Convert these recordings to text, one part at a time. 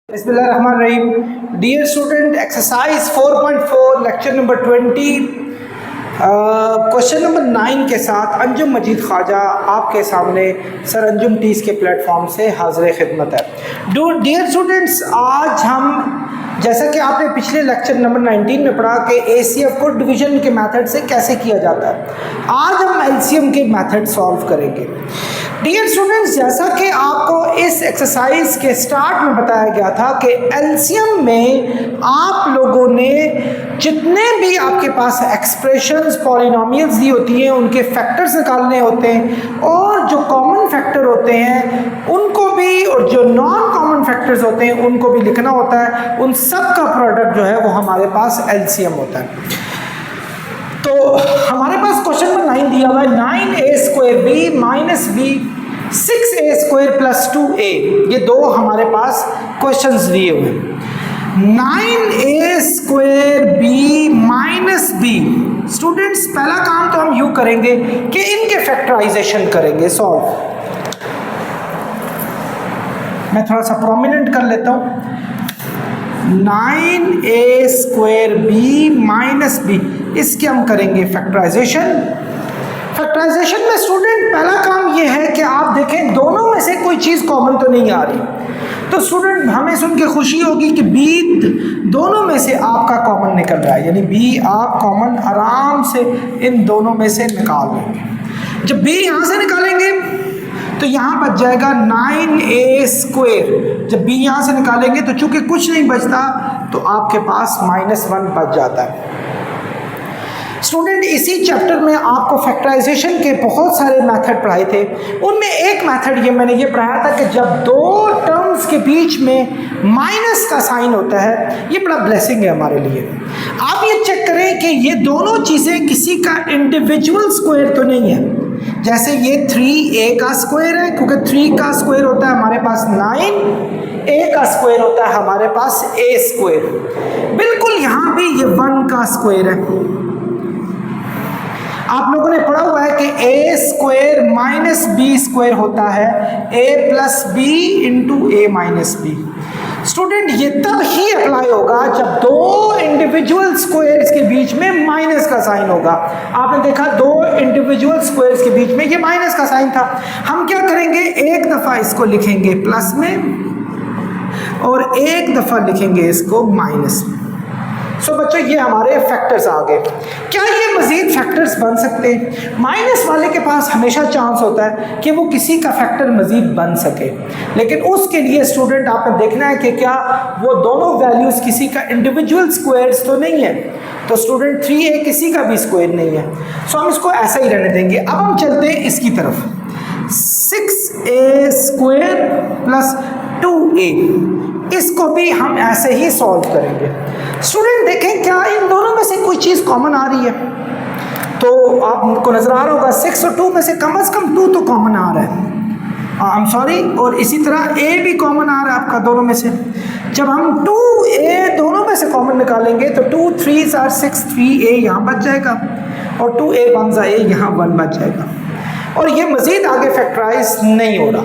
बिस्मिल्लाहिर्रहमानिर्रहीम। Dear student, exercise 4.4 lecture number 20 question number 9 के साथ अंजुम मजीद ख्वाजा आपके सामने सर अंजुम टीस के प्लेटफॉर्म से हाजिर खिदमत है। डियर स्टूडेंट्स, आज हम जैसा कि आपने पिछले लेक्चर नंबर 19 में पढ़ा कि एसीएफ को डिवीजन के मेथड से कैसे किया जाता है, आज हम एलसीएम के मेथड सॉल्व करेंगे। डियर स्टूडेंट्स, जैसा कि आपको इस एक्सरसाइज के स्टार्ट में बताया गया था कि एलसीएम में आप लोगों ने जितने भी आपके पास एक्सप्रेशंस पॉलिनोमियल्स दी होती हैं उनके फैक्टर्स निकालने होते हैं, और जो कॉमन फैक्टर होते हैं उनको भी, और जो नॉन कॉमन फैक्टर्स होते हैं उनको भी लिखना होता है। उन सब का प्रोडक्ट जो है वो हमारे पास एलसीएम होता है। तो हमारे पास क्वेश्चन नंबर 9 दिया हुआ है, 9a² b minus B 6a² plus 2a। ये दो हमारे पास क्वेश्चंस दिए हुए हैं। 9a² b minus B, students पहला काम तो हम यूं करेंगे कि इनके फैक्टराइजेशन करेंगे, सॉल्व। मैं थोड़ा सा प्रोमिनेंट कर लेता हूं। 9a² b माइनस बी, इसके हम करेंगे फैक्टराइजेशन। फैक्टराइजेशन में स्टूडेंट पहला काम ये है कि आप देखें दोनों में से कोई चीज़ कॉमन तो नहीं आ रही। तो स्टूडेंट हमें सुन के खुशी होगी कि b दोनों में से आपका कॉमन निकल रहा है, यानी b आप कॉमन आराम से इन दोनों में से निकाल लेंगे। जब b यहाँ से निकालेंगे तो यहाँ बच जाएगा 9a²। जब b यहाँ से निकालेंगे तो चूंकि कुछ नहीं बचता तो आपके पास -1 बच जाता है। स्टूडेंट इसी चैप्टर में आपको फैक्टराइजेशन के बहुत सारे मेथड पढ़ाए थे, उनमें एक मेथड ये मैंने ये पढ़ाया था कि जब दो टर्म्स के बीच में माइनस का साइन होता है, ये बड़ा ब्लेसिंग है हमारे लिए। आप ये चेक करें कि ये दोनों चीज़ें किसी का इंडिविजुअल स्क्वायर तो नहीं है। जैसे ये 3a का स्क्वायर है, क्योंकि 3 का स्क्वायर होता है हमारे पास 9, a का स्क्वायर होता है हमारे पास a²। बिल्कुल यहाँ भी ये 1 का स्क्वायर है। आप लोगों ने पढ़ा हुआ है कि a² माइनस b² होता है a plus b into a minus b। Student ये तब ही अप्लाई होगा जब दो इंडिविजुअल स्क्वायर्स के बीच में माइनस का साइन होगा। आपने देखा दो इंडिविजुअल स्क्वायर्स के बीच में ये माइनस का साइन था। हम क्या करेंगे, एक दफ़ा इसको लिखेंगे प्लस में और एक दफ़ा लिखेंगे इसको माइनस में। सो बच्चों ये हमारे फैक्टर्स आ गए। क्या ये मज़ीद फैक्टर्स बन सकते हैं? माइनस वाले के पास हमेशा चांस होता है कि वो किसी का फैक्टर मज़ीद बन सके, लेकिन उसके लिए स्टूडेंट आपने देखना है कि क्या वो दोनों वैल्यूज़ किसी का इंडिविजुअल स्क्वायर्स तो नहीं है। तो स्टूडेंट 3a किसी का भी स्क्वायर नहीं है, सो हम इसको ऐसा ही रहने देंगे। अब हम चलते हैं इसकी तरफ, 6a² प्लस 2a, इसको भी हम ऐसे ही सॉल्व करेंगे। स्टूडेंट देखें क्या इन दोनों में से कोई चीज़ कॉमन आ रही है? तो आपको नजर आ रहा होगा 6 और 2 में से कम 2 तो कॉमन आ रहा है। आई एम सॉरी, और इसी तरह a भी कॉमन आ रहा है आपका दोनों में से। जब हम 2a दोनों में से कॉमन निकालेंगे तो 2 3s are 6, 3a यहाँ बच जाएगा और 2a 1s are a, यहाँ 1 बच जाएगा, और ये मज़ीद आगे फैक्टराइज नहीं हो रहा।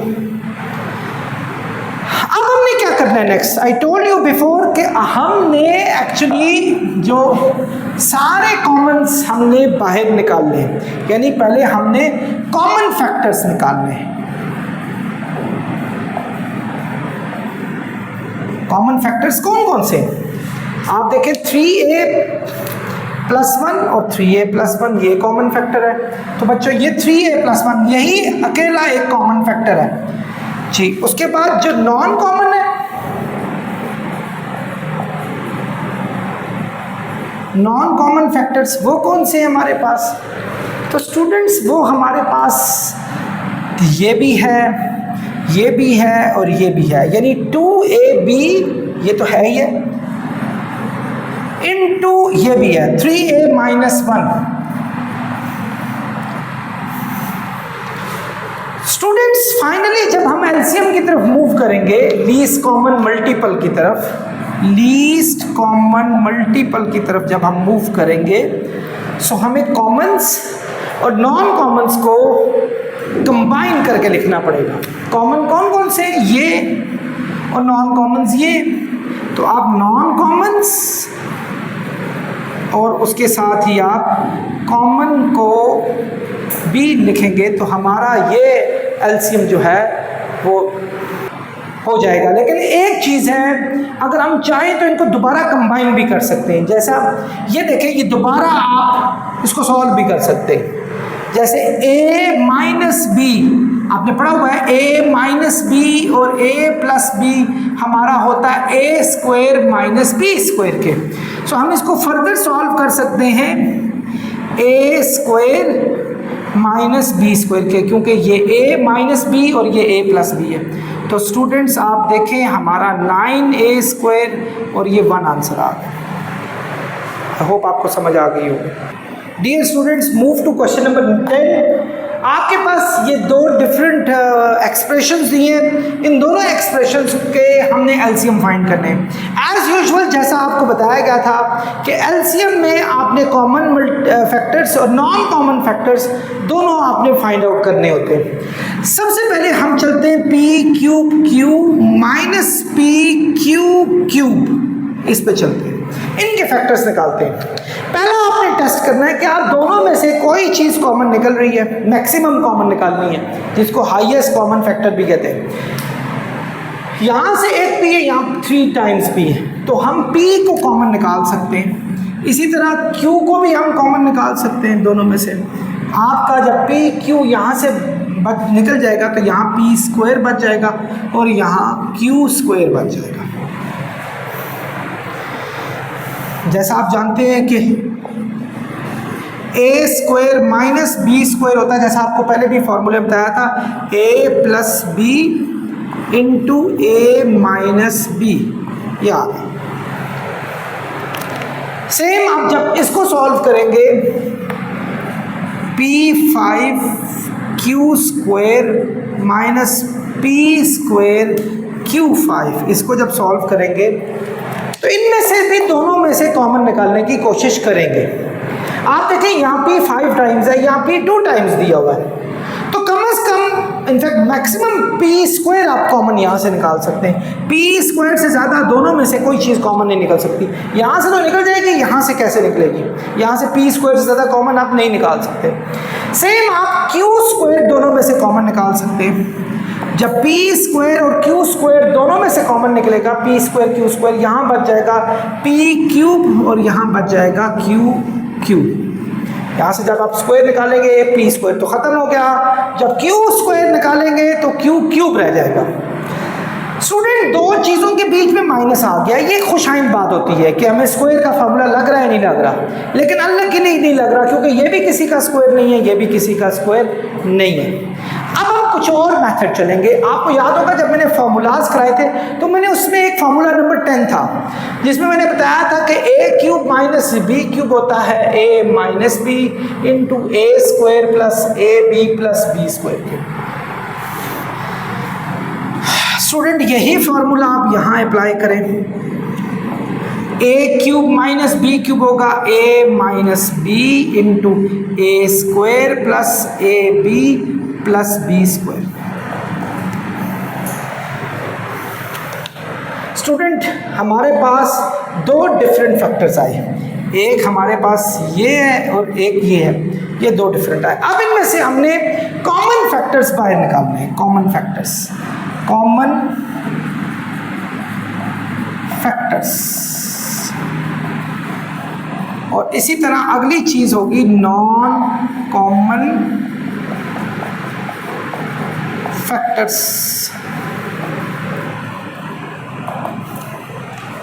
अब हमने क्या करना है next? I told you before कि हमने एक्चुअली जो सारे कॉमन्स हमने बाहर निकालने हैं, यानी पहले हमने कॉमन फैक्टर्स निकालने हैं। कॉमन फैक्टर्स कौन कौन से? आप देखें 3a प्लस 1 और 3a प्लस 1, ये कॉमन फैक्टर है। तो बच्चों ये 3a प्लस 1 यही अकेला एक कॉमन फैक्टर है जी। उसके बाद जो नॉन कॉमन है, नॉन कॉमन फैक्टर्स वो कौन से हैं हमारे पास? तो स्टूडेंट्स वो हमारे पास ये भी है, ये भी है और ये भी है, यानी 2ab ये तो है ये, इनटू ये भी है 3a माइनस 1। स्टूडेंट्स फाइनली जब हम एलसीएम की तरफ मूव करेंगे, लीस्ट कॉमन मल्टीपल की तरफ, लीस्ट कॉमन मल्टीपल की तरफ जब हम मूव करेंगे, सो हमें कॉमन्स और नॉन कॉमन्स को कंबाइन करके लिखना पड़ेगा। कॉमन कौन कौन से? ये और नॉन कॉमन्स ये, तो आप नॉन कॉमन्स और उसके साथ ही आप कॉमन को भी लिखेंगे तो हमारा ये एलसीएम जो है वो हो जाएगा। लेकिन एक चीज़ है, अगर हम चाहें तो इनको दोबारा कंबाइन भी कर सकते हैं। जैसा ये देखें, ये दोबारा आप इसको सॉल्व भी कर सकते हैं। जैसे a माइनस बी आपने पढ़ा हुआ है, a माइनस बी और a प्लस बी हमारा होता है a square minus b square के। सो हम इसको फर्दर सॉल्व कर सकते हैं a square minus b square के, क्योंकि ये a माइनस बी और ये a प्लस बी है। तो स्टूडेंट्स आप देखें हमारा 9a स्क्वायर और ये 1 आंसर आ गया। आई होप आपको समझ आ गई होगी। Dear students, move to question number 10। आपके पास ये दो डिफरेंट एक्सप्रेशंस दिए हैं, इन दोनों एक्सप्रेशंस के हमने एलसीएम फाइंड करने हैं। एज यूजुअल जैसा आपको बताया गया था कि एलसीएम में आपने कॉमन फैक्टर्स और नॉन कॉमन फैक्टर्स दोनों आपने फाइंड आउट करने होते हैं। सबसे पहले हम चलते हैं P cube Q minus P cube cube, इस पे चलते हैं, इनके फैक्टर्स निकालते हैं। पहला आपने टेस्ट करना है कि आप दोनों में से कोई चीज़ कॉमन निकल रही है, मैक्सिमम कॉमन निकालनी है, जिसको हाईएस्ट कॉमन फैक्टर भी कहते हैं। यहाँ से एक पी है, यहाँ 3 टाइम्स पी है, तो हम पी को कॉमन निकाल सकते हैं। इसी तरह क्यू को भी हम कॉमन निकाल सकते हैं दोनों में से। आपका जब पी क्यू यहाँ से निकल जाएगा तो यहाँ पी स्क्वायर बच जाएगा और यहाँ क्यू स्क्वायर बच जाएगा। जैसा आप जानते हैं कि a square minus b square होता है, जैसा आपको पहले भी फॉर्मूले बताया था, a plus b into a minus b, ये आ गया। सेम आप जब इसको सॉल्व करेंगे, p5 q square minus p square q5, इसको जब सॉल्व करेंगे तो इनमें से भी दोनों में से कॉमन निकालने की कोशिश करेंगे। आप देखें यहाँ पे 5 टाइम्स है, यहाँ पे 2 टाइम्स दिया हुआ है, तो कम से कम इनफैक्ट मैक्सिमम पी स्क्वायर आप कॉमन यहाँ से निकाल सकते हैं। पी स्क्वायर से ज़्यादा दोनों में से कोई चीज़ कॉमन नहीं निकल सकती। यहाँ से तो निकल जाएगी, यहाँ से कैसे निकलेगी? यहाँ से पी स्क्वायर से ज़्यादा कॉमन आप नहीं निकाल सकते। सेम आप क्यू स्क्वायर दोनों में से कॉमन निकाल सकते हैं। जब पी स्क्वायर और क्यू स्क्वायर दोनों में से कॉमन निकलेगा, पी स्क्वायर क्यू स्क्वायर, यहाँ बच जाएगा पी क्यूब और यहाँ बच जाएगा क्यू क्यूब। यहाँ से जब आप स्क्वायर निकालेंगे पी स्क्वायर तो ख़त्म हो गया, जब क्यू स्क्वायर निकालेंगे तो क्यू क्यूब रह जाएगा। स्टूडेंट, दो चीज़ों के बीच में माइनस आ गया, ये खुशाइन बात होती है कि हमें स्क्वायर का फार्मूला लग रहा है नहीं लग रहा, लेकिन अल्लाह की नहीं लग रहा, क्योंकि ये भी किसी का स्क्वायर नहीं है, ये भी किसी का स्क्वायर नहीं है। अब हम कुछ और मेथड चलेंगे। आपको याद होगा जब मैंने फार्मूलाज कराए थे तो मैंने उसमें एक फार्मूला नंबर 10 था, जिसमें मैंने बताया था कि a cube minus b cube होता है a minus b into a square plus a b plus b square. Student, यही फार्मूला आप यहाँ अप्लाई करें। A cube minus b cube होगा a minus b into a square plus a b plus b square. Student, हमारे पास दो different factors आए, एक हमारे पास ये है और एक ये है, ये दो डिफरेंट आए। अब इनमें से हमने कॉमन फैक्टर्स बाहर निकालने हैं, कॉमन फैक्टर्स, कॉमन फैक्टर्स। और इसी तरह अगली चीज होगी non common factors.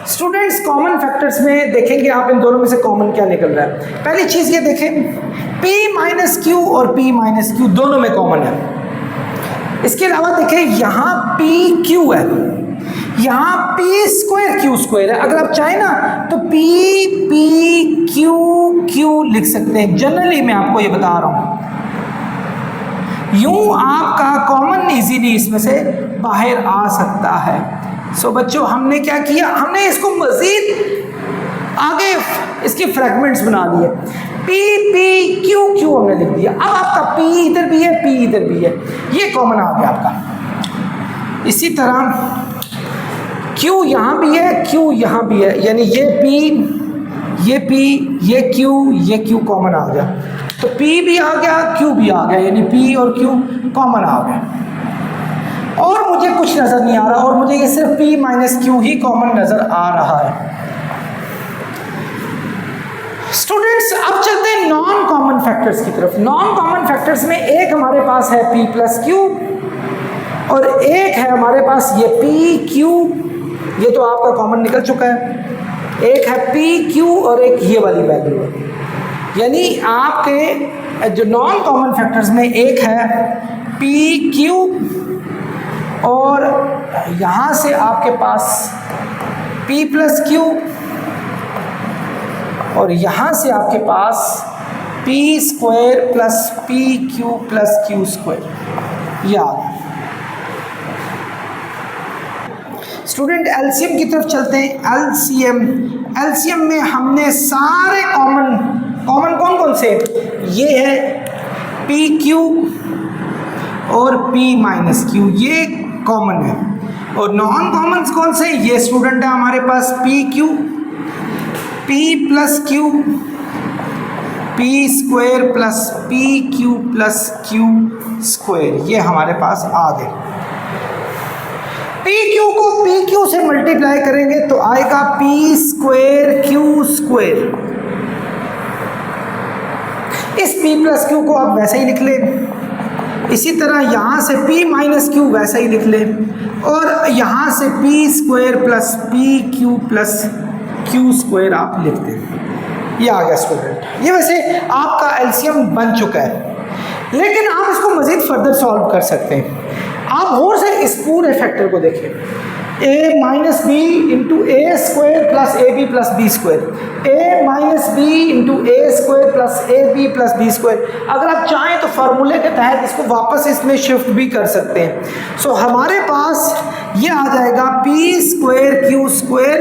Students, common factors में देखेंगे आप इन दोनों में से कॉमन क्या निकल रहा है। पहली चीज ये देखें, p माइनस क्यू और p माइनस क्यू दोनों में कॉमन है। इसके अलावा देखें यहाँ पी क्यू है, यहाँ पी स्क्वायर क्यू स्क्वायर है। अगर आप चाहें ना तो पी पी क्यू क्यू लिख सकते हैं। जनरली मैं आपको ये बता रहा हूँ, यूं आपका कॉमन इजीली इसमें से बाहर आ सकता है। सो बच्चों, हमने क्या किया, हमने इसको मजीद आगे इसके फ्रैगमेंट्स बना दिए। पी पी क्यू क्यू हमने लिख दिया। अब आपका पी इधर भी है, पी इधर भी है, ये कॉमन आ गया आपका। इसी तरह Q यहाँ भी है, Q यहाँ भी है, यानी ये P, ये Q कॉमन आ गया, तो P भी आ गया, Q भी आ गया, यानी P और Q कॉमन आ गए। और मुझे कुछ नज़र नहीं आ रहा, और मुझे ये सिर्फ P माइनस Q ही कॉमन नज़र आ रहा है। स्टूडेंट्स अब चलते हैं नॉन कॉमन फैक्टर्स की तरफ। नॉन कॉमन फैक्टर्स में एक हमारे पास है P प्लस Q, और एक है हमारे पास ये P Q, ये तो आपका कॉमन निकल चुका है। एक है P Q और एक ये वाली वैल्यू है, यानी आपके जो नॉन कॉमन फैक्टर्स में एक है P Q, और यहाँ से आपके पास P प्लस Q, और यहाँ से आपके पास P square plus PQ plus Q square. याद स्टूडेंट एलसीएम की तरफ चलते हैं। एलसीएम में हमने सारे कॉमन कौन कौन से, ये है PQ और P माइनस Q, ये कॉमन है। और नॉन कॉमन कौन से, ये स्टूडेंट है हमारे पास PQ, P plus Q, P square plus PQ plus Q square, ये हमारे पास आ गए। PQ को PQ से मल्टीप्लाई करेंगे तो आएगा P स्क्वायर Q स्क्वायर। इस P प्लस Q को आप वैसे ही लिख लें, इसी तरह यहाँ से P माइनस Q वैसे ही लिख लें, और यहाँ से P square plus PQ plus Q square आप लिख दें। ये आ गया स्टूडेंट। ये वैसे आपका एलसीएम बन चुका है, लेकिन आप इसको मज़ीद फर्दर सॉल्व कर सकते हैं। आप और से इस पूरे फैक्टर को देखें, a minus b into a square plus a b plus b square, a minus b into a square plus a b plus b square. अगर आप चाहें तो फार्मूले के तहत इसको वापस इसमें शिफ्ट भी कर सकते हैं। सो हमारे पास ये आ जाएगा p square q square,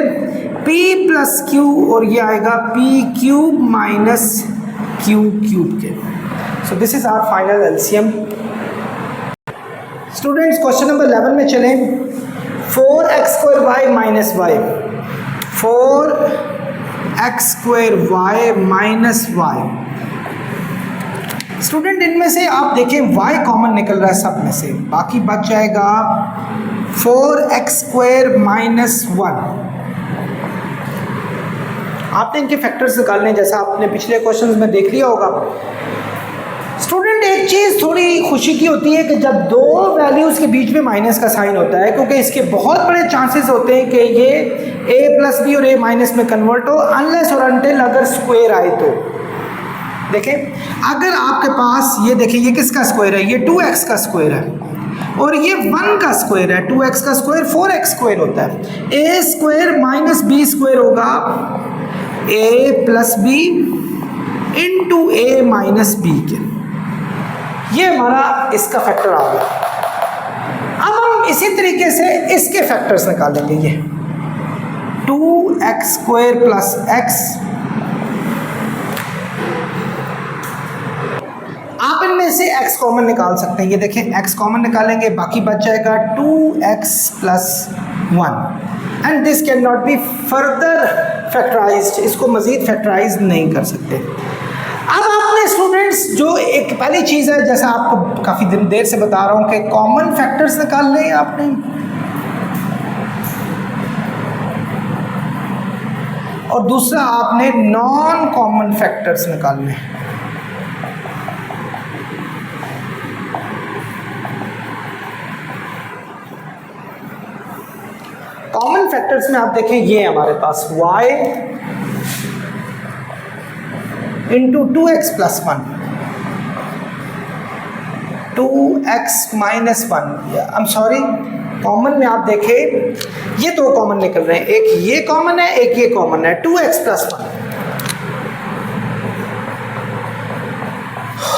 p plus q, और ये आएगा p cube minus q cube के। So this is our final LCM. Students question number 11 में चलें। 4x square y minus y, 4x square y minus y. Student इनमें से आप देखें y कॉमन निकल रहा है सब में से, बाकी बच जाएगा 4x स्क्वायर माइनस 1। आपने इनके फैक्टर्स निकालने, जैसा आपने पिछले क्वेश्चंस में देख लिया होगा। स्टूडेंट एक चीज़ थोड़ी खुशी की होती है कि जब दो वैल्यूज़ के बीच में माइनस का साइन होता है, क्योंकि इसके बहुत बड़े चांसेस होते हैं कि ये a प्लस बी और a माइनस में कन्वर्ट हो, अनलेस और अनटिल अगर स्क्वायर आए तो। देखें अगर आपके पास ये देखें, ये किसका स्क्वायर है, ये 2x का स्क्वायर है, और ये 1 का स्क्वायर है। 2x का स्क्वायर 4x स्क्वायर होता है। a square minus b square होगा a plus b into a minus b के। ये हमारा इसका फैक्टर आ गया। अब हम इसी तरीके से इसके फैक्टर्स निकालेंगे। ये 2x स्क्वायर प्लस x, आप इनमें से x कॉमन निकाल सकते हैं। ये देखें x कॉमन निकालेंगे, बाकी बच जाएगा 2x plus 1, and this can not be further factorised. इसको मजीद फैक्टराइज नहीं कर सकते। अब आपने स्टूडेंट्स जो एक पहली चीज़ है, जैसा आपको काफ़ी देर से बता रहा हूँ कि कॉमन फैक्टर्स निकाल लें आपने, और दूसरा आपने नॉन कॉमन फैक्टर्स निकालने हैं। कॉमन फैक्टर्स में आप देखें, ये हमारे पास y into 2x plus 1, 2x minus 1, I am sorry, common में आप देखें ये दो कॉमन निकल रहे हैं, एक ये कॉमन है, एक ये कॉमन है, 2x प्लस 1।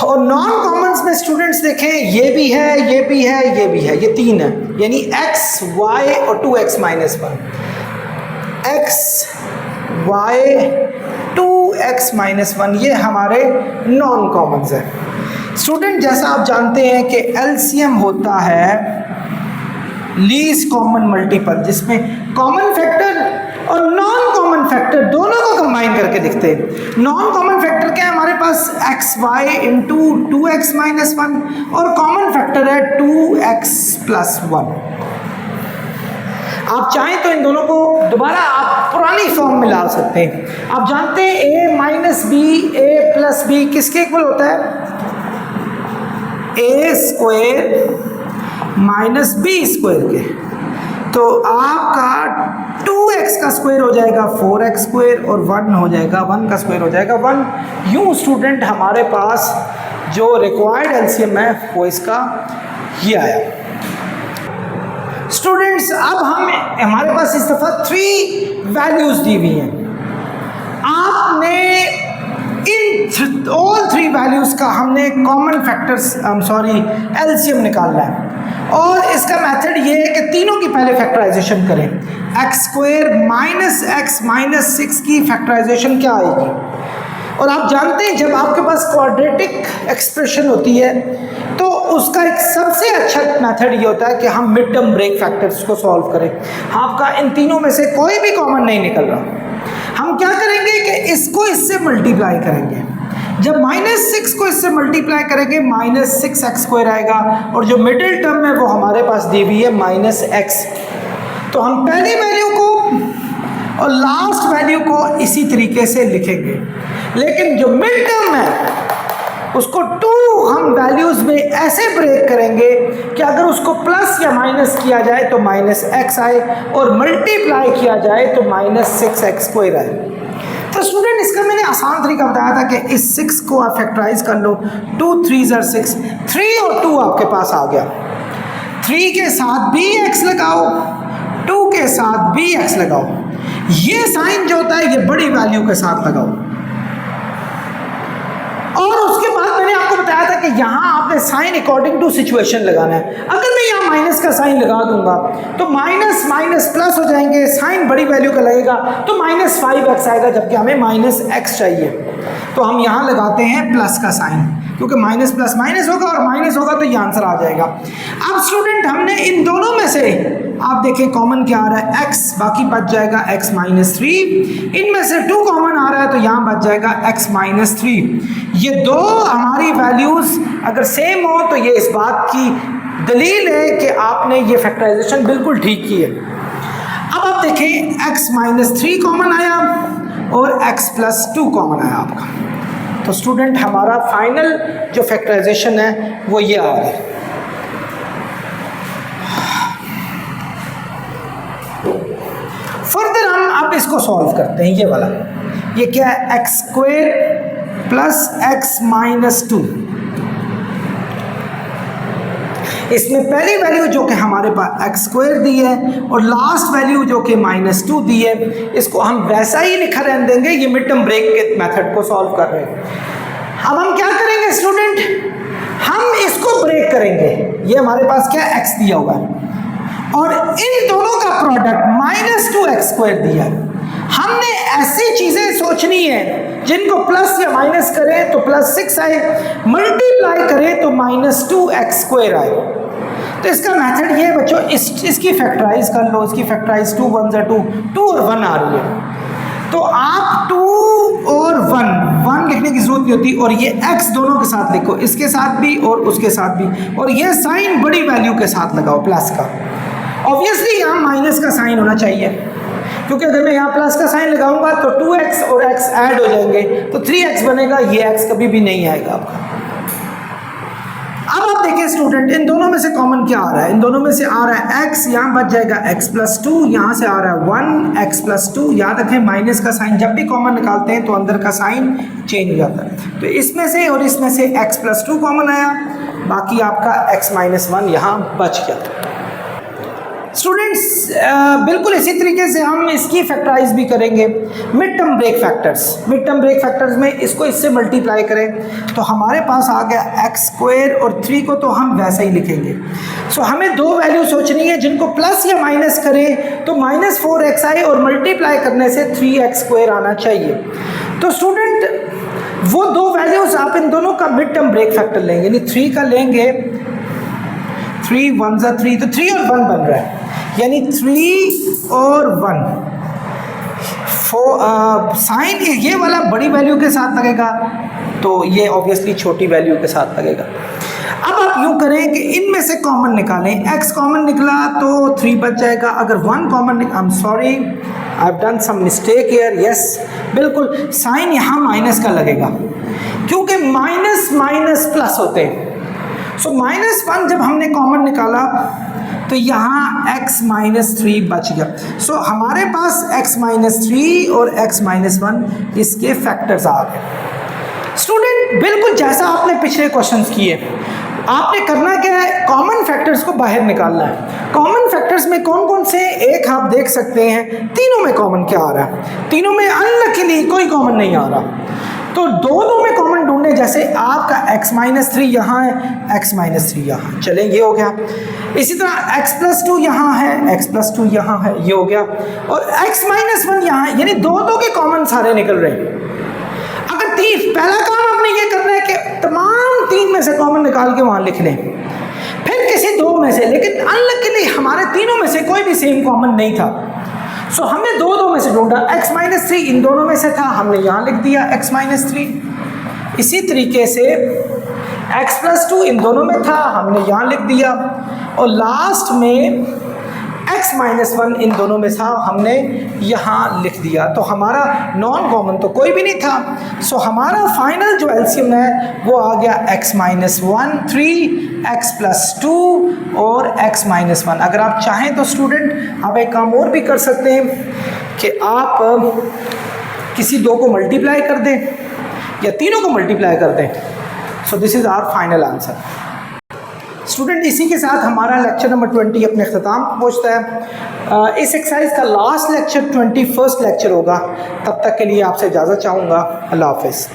और नॉन कॉमन्स में स्टूडेंट्स देखें, ये भी है, ये भी है, ये भी है, ये तीन है, यानी x, y और 2x minus 1, x, y, 2x minus 1, ये हमारे नॉन कॉमन्स हैं। स्टूडेंट जैसा आप जानते हैं कि एलसीएम होता है लीस्ट कॉमन मल्टीपल, जिसमें कॉमन फैक्टर और नॉन कॉमन फैक्टर दोनों को कंबाइन करके दिखते हैं। नॉन कॉमन फैक्टर क्या है हमारे पास, x y into 2x minus 1, और कॉमन फैक्टर है 2x प्लस 1। आप चाहें तो इन दोनों को दोबारा आप पुरानी फॉर्म में ला सकते हैं। आप जानते हैं a minus b, a plus b किसके इक्वल होता है, a square minus b square के। तो आपका 2x का स्क्वायर हो जाएगा 4x स्क्वायर, और 1 हो जाएगा 1 का स्क्वायर हो जाएगा 1। यूं स्टूडेंट हमारे पास जो रिक्वायर्ड एलसीएम है वो इसका ये आया। स्टूडेंट्स अब हमारे पास इस दफ़ा 3 वैल्यूज दी हुई हैं। आपने इन ऑल 3 वैल्यूज का हमने कॉमन फैक्टर्स एलसीएम निकालना है, और इसका मेथड ये है कि तीनों की पहले फैक्टराइजेशन करें। X square minus x minus 6 की फैक्टराइजेशन क्या आएगी, और आप जानते हैं जब आपके पास क्वाड्रेटिक एक्सप्रेशन होती है तो उसका एक सबसे अच्छा मेथड ये होता है कि हम मिड टर्म ब्रेक फैक्टर्स को सॉल्व करें। आपका इन तीनों में से कोई भी कॉमन नहीं निकल रहा। हम क्या करेंगे कि इसको इससे मल्टीप्लाई करेंगे। जब -6 को इससे मल्टीप्लाई करेंगे -6x स्क्वायर आएगा, और जो मिडिल टर्म है वो हमारे पास दी हुई है -x। तो हम पहली वैल्यू को और लास्ट वैल्यू को इसी तरीके से लिखेंगे, लेकिन जो मिड टर्म है उसको 2 हम वैल्यूज में ऐसे ब्रेक करेंगे कि अगर उसको प्लस या माइनस किया जाए तो -x आए, और मल्टीप्लाई किया जाए तो -6x स्क्वायर आए। तो स्टूडेंट इसका मैंने आसान तरीका बताया था कि इस 6 को आप फैक्टराइज कर लो, 2 3 are 6, 3 और 2 आपके पास आ गया। 3 के साथ भी x लगाओ, 2 के साथ भी x लगाओ। ये साइन जो होता है ये बड़ी वैल्यू के साथ लगाओ, और उसके बाद मैंने आपको बताया था कि यहाँ आपने साइन अकॉर्डिंग टू सिचुएशन लगाना है। अगर मैं यहाँ माइनस का साइन लगा दूंगा तो माइनस माइनस प्लस हो जाएंगे, साइन बड़ी वैल्यू का लगेगा तो -5x आएगा, जबकि हमें -x चाहिए। तो हम यहाँ लगाते हैं प्लस का साइन, क्योंकि माइनस प्लस माइनस होगा और माइनस होगा तो ये आंसर आ जाएगा। अब स्टूडेंट हमने इन दोनों में से आप देखें कॉमन क्या आ रहा है, x, बाकी बच जाएगा x माइनस 3। इनमें से 2 कॉमन आ रहा है तो यहाँ बच जाएगा x माइनस 3। ये दो हमारी वैल्यूज अगर सेम हो तो ये इस बात की दलील है कि आपने ये फैक्टराइजेशन बिल्कुल ठीक की है। अब आप देखें x माइनस 3 कॉमन आया और x प्लस 2 कॉमन आया आपका। तो स्टूडेंट हमारा फाइनल जो फैक्टराइजेशन है वो ये आ गया। फर्दर हम अब इसको सॉल्व करते हैं। ये वाला ये क्या है, x square plus x minus 2। इसमें पहली वैल्यू जो कि हमारे पास एक्स स्क्वायर दी है और लास्ट वैल्यू जो कि -2 दी है, इसको हम वैसा ही लिखा रहने देंगे। ये मिड टर्म ब्रेक के मेथड को सॉल्व कर रहे हैं। अब हम क्या करेंगे स्टूडेंट, हम इसको ब्रेक करेंगे। ये हमारे पास क्या एक्स दिया हुआ है और इन दोनों का प्रोडक्ट -2x स्क्वायर दिया है। हमने ऐसी चीज़ें सोचनी है जिनको प्लस या माइनस करें तो +6 आए, मल्टीप्लाई करें तो -2x स्क्वायर आए। तो इसका मेथड ये है बच्चों, इसकी फैक्टराइज कर लो। इसकी फैक्टराइज 2 1 2, 2 और 1 आ रही है। तो आप 2 और 1 लिखने की जरूरत नहीं होती, और ये x दोनों के साथ लिखो, इसके साथ भी और उसके साथ भी, और ये साइन बड़ी वैल्यू के साथ लगाओ प्लस का। ऑब्वियसली यहाँ माइनस का साइन होना चाहिए, क्योंकि अगर मैं यहाँ प्लस का साइन लगाऊंगा तो 2x और x ऐड हो जाएंगे तो 3x बनेगा, ये x कभी भी नहीं आएगा आपका। अब आप देखिए स्टूडेंट, इन दोनों में से कॉमन क्या आ रहा है? इन दोनों में से आ रहा है x, यहाँ बच जाएगा x प्लस 2, यहाँ से आ रहा है 1x प्लस 2। याद रखें माइनस का साइन जब भी कॉमन निकालते हैं तो अंदर का साइन चेंज हो जाता है। तो इसमें से और इसमें से x प्लस 2 कॉमन आया, बाकी आपका x माइनस 1 यहाँ बच गया। स्टूडेंट्स बिल्कुल इसी तरीके से हम इसकी फैक्टराइज भी करेंगे। मिड टर्म ब्रेक फैक्टर्स में इसको इससे मल्टीप्लाई करें तो हमारे पास आ गया एक्स स्क्वायर, और 3 को तो हम वैसा ही लिखेंगे। सो हमें 2 वैल्यू सोचनी है जिनको प्लस या माइनस करें तो -4x आए, और मल्टीप्लाई करने से 3x स्क्वायर आना चाहिए। तो स्टूडेंट वो 2 वैल्यूज आप इन दोनों का मिड टर्म ब्रेक फैक्टर लेंगे, यानी 3 का लेंगे, 3 1 ज़ा 3, तो 3 और 1 बन रहा है, यानी 3 और 1। साइन ये वाला बड़ी वैल्यू के साथ लगेगा, तो ये ऑब्वियसली छोटी वैल्यू के साथ लगेगा। अब आप यूँ करें कि इनमें से कॉमन निकालें, x कॉमन निकला तो 3 बच जाएगा, अगर 1 common I am sorry I have done some mistake here, yes बिल्कुल साइन यहाँ माइनस का लगेगा, क्योंकि माइनस माइनस प्लस होते हैं। सो -1 जब हमने कॉमन निकाला तो यहाँ x -3 बच गया। सो हमारे पास x -3 और x -1 इसके फैक्टर्स आ गए। स्टूडेंट बिल्कुल जैसा आपने पिछले क्वेश्चंस किए, आपने करना क्या है, कॉमन फैक्टर्स को बाहर निकालना है। कॉमन फैक्टर्स में कौन कौन से, एक आप देख सकते हैं तीनों में कॉमन क्या आ रहा है, तीनों में अनलकीली कोई कॉमन नहीं आ रहा, तो दोनों में कॉमन ढूंढने, जैसे आपका x -3 यहाँ है, x -3 यहाँ, चलें ये हो गया। इसी तरह x+2 यहाँ है, x+2 यहाँ है, ये हो गया, और x -1 यहाँ है, यानी दो के कॉमन सारे निकल रहे हैं। अगर तीन, पहला काम आपने ये करना है कि तमाम 3 में से कॉमन निकाल के वहाँ लिख लें, फिर किसी 2 में से, लेकिन अनलकीली हमारे तीनों में से कोई भी सेम कॉमन नहीं था। सो हमने 2 में से ढूंढा, x -3 इन दोनों में से था, हमने यहाँ लिख दिया x -3। इसी तरीके से x+2 इन दोनों में था, हमने यहाँ लिख दिया, और लास्ट में x -1 इन दोनों में था, हमने यहाँ लिख दिया। तो हमारा नॉन कॉमन तो कोई भी नहीं था। सो हमारा फाइनल जो एलसीएम है वो आ गया x -1 3, x+2 और x -1। अगर आप चाहें तो स्टूडेंट आप एक काम और भी कर सकते हैं कि आप किसी 2 को मल्टीप्लाई कर दें या तीनों को मल्टीप्लाई कर दें। So this is our final answer. Student इसी के साथ हमारा लेक्चर नंबर 20 अपने अख्ताम पहुँचता है। इस एक्सरसाइज का लास्ट लेक्चर 21st लेक्चर होगा। तब तक के लिए आपसे इजाज़त चाहूँगा। अल्लाह हाफ़िज़।